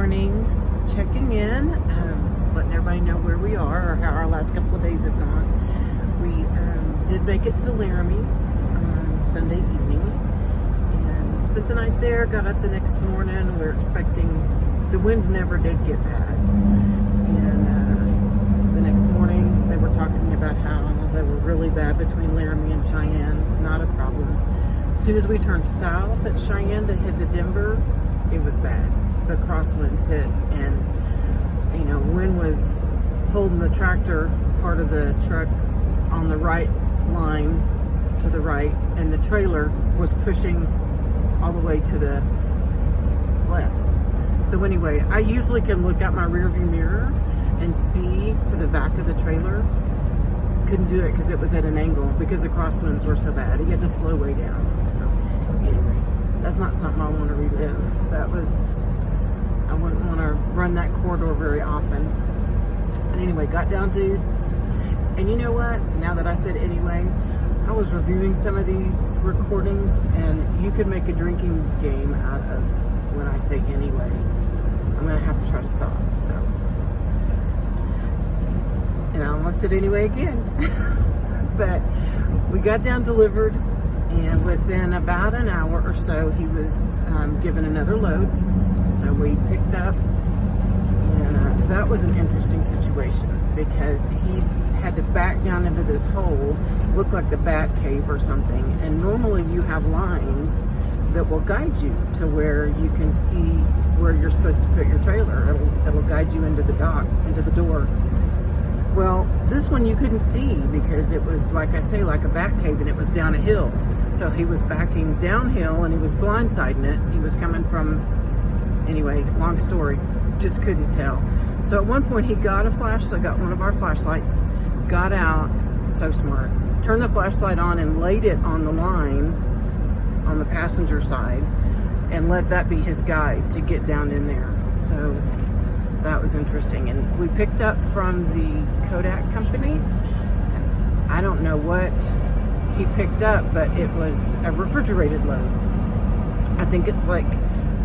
morning, checking in, letting everybody know where we are or how our last couple of days have gone. We did make it to Laramie on Sunday evening and spent the night there, got up the next morning. We're expecting, the winds never did get bad. And the next morning they were talking about how they were really bad between Laramie and Cheyenne. Not a problem. As soon as we turned south at Cheyenne to head to Denver, it was bad. The crosswinds hit, and wind was holding the tractor part of the truck on the right line to the right, and the trailer was pushing all the way to the left. So anyway, I usually can look out my rear view mirror and see to the back of the trailer. Couldn't do it because it was at an angle because the crosswinds were so bad. He had to slow way down. So anyway, that's not something I want to relive. I wouldn't want to run that corridor very often. But anyway, got down to, and you know what? Now that I said anyway, I was reviewing some of these recordings, and you could make a drinking game out of when I say anyway. I'm going to have to try to stop. So, and I almost said anyway again. But we got down delivered, and within about an hour or so, he was given another load. So we picked up, and that was an interesting situation because he had to back down into this hole, looked like the bat cave or something. And normally you have lines that will guide you to where you can see where you're supposed to put your trailer. It'll guide you into the dock, into the door. Well, this one you couldn't see because it was, like I say, like a bat cave, and it was down a hill. So he was backing downhill and he was blindsiding it. He was coming from, anyway, long story, just couldn't tell. So at one point he got a flashlight, got one of our flashlights, got out, so smart, turned the flashlight on and laid it on the line on the passenger side and let that be his guide to get down in there. So that was interesting. And we picked up from the Kodak company. I don't know what he picked up, but it was a refrigerated load. I think it's like,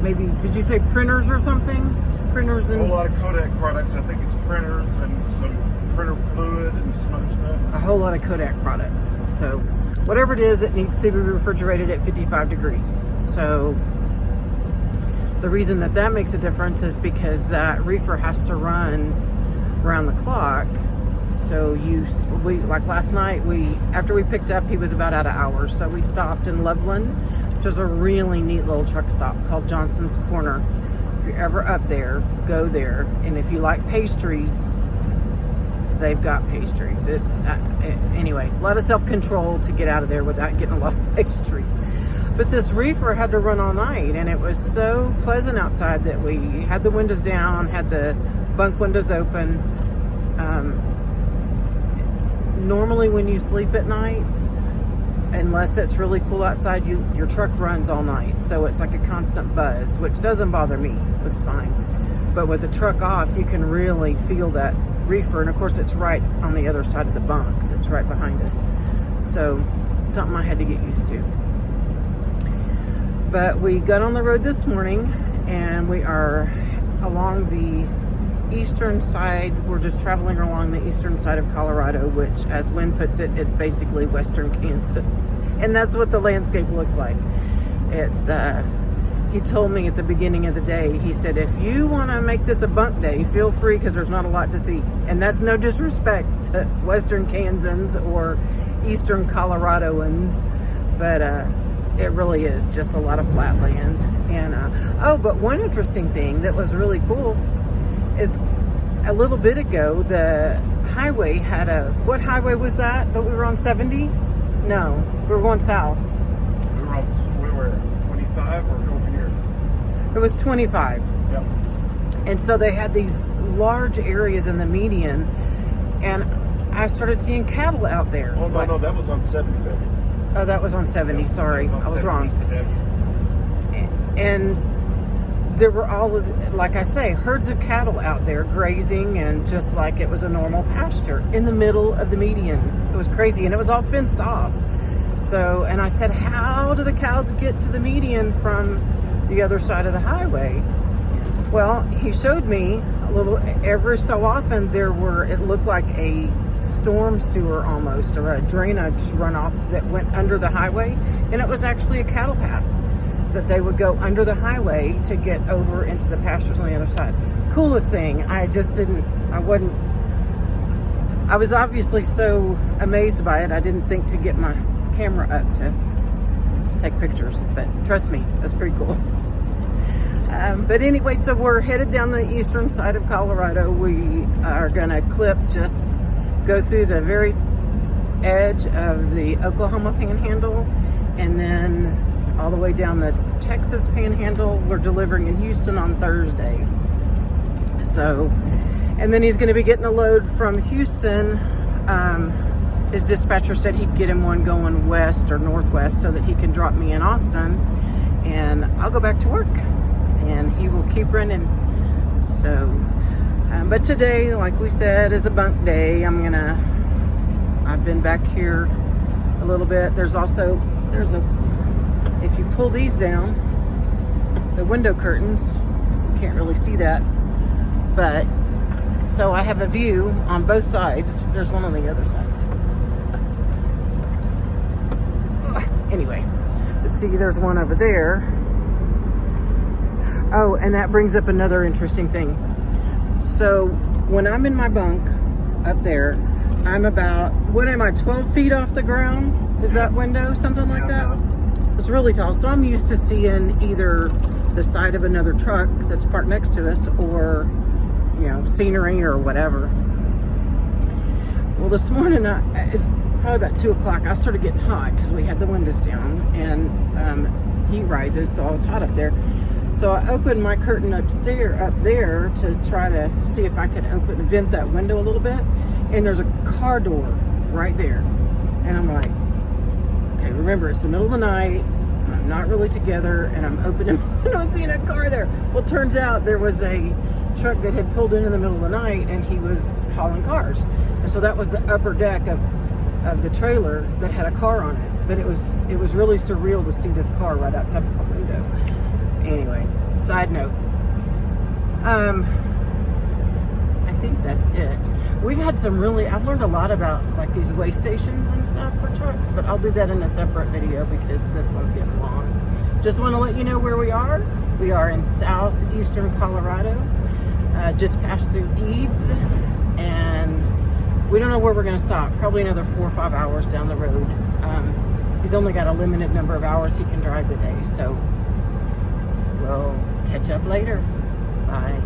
maybe, did you say printers or something? Printers and... A lot of Kodak products. I think it's printers and some printer fluid and some other stuff. A whole lot of Kodak products. So whatever it is, it needs to be refrigerated at 55 degrees. So the reason that makes a difference is because that reefer has to run around the clock. So we like last night, after we picked up, he was about out of hours. So we stopped in Loveland, which is a really neat little truck stop called Johnson's Corner. If you're ever up there, go there. And if you like pastries, they've got pastries. It's anyway, a lot of self-control to get out of there without getting a lot of pastries. But this reefer had to run all night, and it was so pleasant outside that we had the windows down, had the bunk windows open. Normally when you sleep at night, unless it's really cool outside, your truck runs all night. So it's like a constant buzz, which doesn't bother me. It was fine. But with the truck off, you can really feel that reefer. And of course, it's right on the other side of the bunks. It's right behind us. So something I had to get used to. But we got on the road this morning, and we are along the eastern side. We're just traveling along the eastern side of Colorado, which, as Wynn puts it, it's basically western Kansas. And that's what the landscape looks like. It's, he told me at the beginning of the day, he said, if you want to make this a bunk day, feel free, because there's not a lot to see. And that's no disrespect to western Kansans or eastern Coloradoans, but it really is just a lot of flat land. And but one interesting thing that was really cool is a little bit ago, the highway had what highway was that? But we were on 70? No, we were going south. We were 25 or over here? It was 25. Yep. And so they had these large areas in the median, and I started seeing cattle out there. Oh, no, that was on 70, baby. Oh, that was on 70. Sorry, I was wrong. And there were like I say, herds of cattle out there grazing, and just like it was a normal pasture in the middle of the median. It was crazy, and it was all fenced off. So, and I said, how do the cows get to the median from the other side of the highway? Well, he showed me a little, every so often it looked like a storm sewer almost, or a drainage runoff that went under the highway, and it was actually a cattle path that they would go under the highway to get over into the pastures on the other side. Coolest thing. I was obviously so amazed by it, I didn't think to get my camera up to take pictures, but trust me, that's pretty cool. But anyway, so we're headed down the eastern side of Colorado. We are going to go through the very edge of the Oklahoma Panhandle, and then all the way down the Texas Panhandle. We're delivering in Houston on Thursday. So, and then he's going to be getting a load from Houston. His dispatcher said he'd get him one going west or northwest so that he can drop me in Austin, and I'll go back to work and he will keep running. So, but today, like we said, is a bunk day. I've been back here a little bit. If you pull these down, the window curtains, you can't really see that, but so I have a view on both sides. There's one on the other side. Anyway, but see, there's one over there. Oh, and that brings up another interesting thing. So when I'm in my bunk up there, I'm about, 12 feet off the ground? Is that window, something like that? It's really tall. So I'm used to seeing either the side of another truck that's parked next to us, or, scenery or whatever. Well, this morning, it's probably about 2 o'clock, I started getting hot because we had the windows down, and heat rises, so I was hot up there. So I opened my curtain up there to try to see if I could vent that window a little bit, and there's a car door right there. And I'm like, okay, remember, it's the middle of the night, I'm not really together, and I'm opening my window and seeing a car there. Well, it turns out there was a truck that had pulled in the middle of the night, and he was hauling cars. And so that was the upper deck of the trailer that had a car on it. But it was really surreal to see this car right outside my window. Anyway, side note. I think that's it. We've had I've learned a lot about like these way stations and stuff for trucks, but I'll do that in a separate video because this one's getting long. Just want to let you know where we are. We are in southeastern Colorado, just passed through Eads, and we don't know where we're going to stop. Probably another 4 or 5 hours down the road. He's only got a limited number of hours he can drive today, so we'll catch up later. Bye.